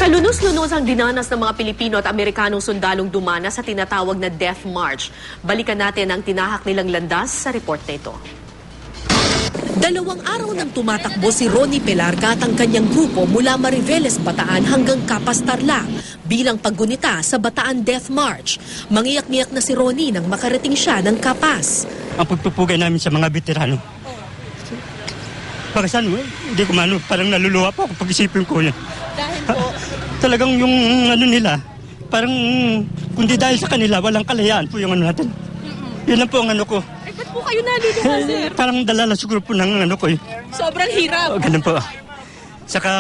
Kalunos-lunos ang dinanas ng mga Pilipino at Amerikanong sundalong dumana sa tinatawag na Death March. Balikan natin ang tinahak nilang landas sa report na ito. 2 araw nang tumatakbo si Ronnie Pelarca at ang kanyang grupo mula Mariveles, Bataan hanggang Capas, Tarlac bilang paggunita sa Bataan Death March. Mangiyak-ngiyak na si Ronnie nang makarating siya ng Capas. Ang pagpupugay namin sa mga veterano. Para saan, hindi ko parang naluluha po ako pag-isipin ko yan. Dahil po, talagang yung nila, parang kundi dahil sa kanila, walang kalayaan po yung natin. Yun lang po ang ko. ba't po kayo naluluha, sir? Parang dalala siguro po ng ko eh. Sobrang hirap. Ganun po. Saka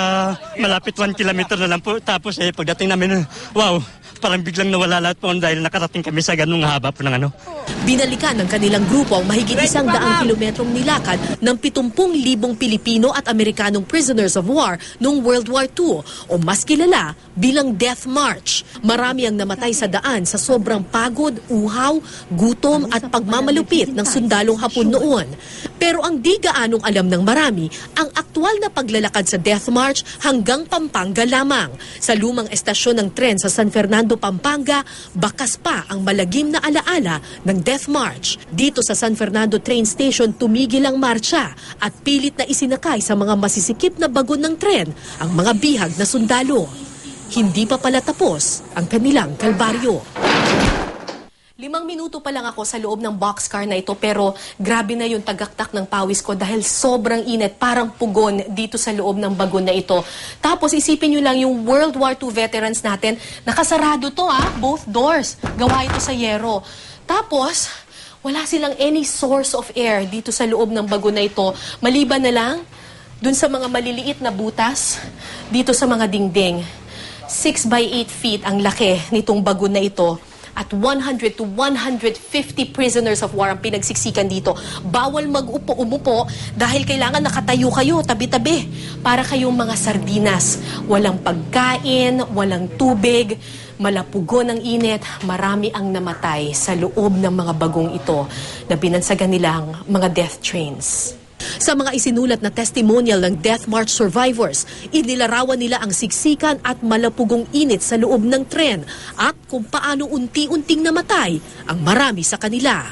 malapit 1 kilometer na lang po. Tapos pagdating namin, wow, parang biglang nawala lahat po dahil nakarating kami sa ganung haba po ng Binalikan ng kanilang grupo ang mahigit 100 kilometrong nilakad ng 70,000 Pilipino at Amerikanong prisoners of war noong World War II o mas kilala bilang Death March. Marami ang namatay sa daan sa sobrang pagod, uhaw, gutom at pagmamalupit ng sundalong Hapon noon. Pero ang di gaanong alam ng marami, ang aktwal na paglalakad sa Death March hanggang Pampanga lamang. Sa lumang estasyon ng tren sa San Fernando, Pampanga, bakas pa ang malagim na alaala ng Death March. Dito sa San Fernando train station, tumigil ang marcha at pilit na isinakay sa mga masisikip na bagon ng tren ang mga bihag na sundalo. Hindi pa pala tapos ang kanilang kalbaryo. 5 minuto pa lang ako sa loob ng boxcar na ito pero grabe na yung tagaktak ng pawis ko dahil sobrang init, parang pugon dito sa loob ng bagon na ito. Tapos isipin nyo lang yung World War II veterans natin, nakasarado to both doors. Gawa ito sa yero. Tapos, wala silang any source of air dito sa loob ng bagon na ito. Maliban na lang dun sa mga maliliit na butas dito sa mga dingding. 6 by 8 feet ang laki nitong bagon na ito. At 100 to 150 prisoners of war ang pinagsiksikan dito. Bawal mag-upo-umupo dahil kailangan nakatayo kayo, tabi-tabi, para kayong mga sardinas. Walang pagkain, walang tubig, malapugon ang init, marami ang namatay sa loob ng mga bagong ito na binansagan nilang mga death trains. Sa mga isinulat na testimonial ng Death March survivors, inilarawan nila ang siksikan at malapugong init sa loob ng tren at kung paano unti-unting namatay ang marami sa kanila.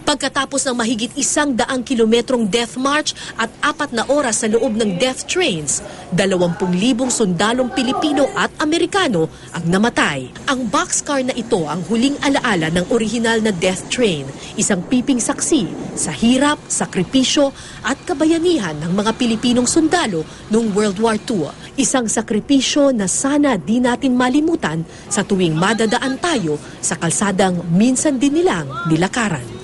Pagkatapos ng mahigit 100 kilometrong Death March at 4 na oras sa loob ng death trains, 20,000 sundalong Pilipino at Amerikano ang namatay. Ang boxcar na ito ang huling alaala ng orihinal na death train, isang piping saksi sa hirap, sakripisyo at kabayanihan ng mga Pilipinong sundalo noong World War II. Isang sakripisyo na sana di natin malimutan sa tuwing madadaan tayo sa kalsadang minsan din nilang nilakaran.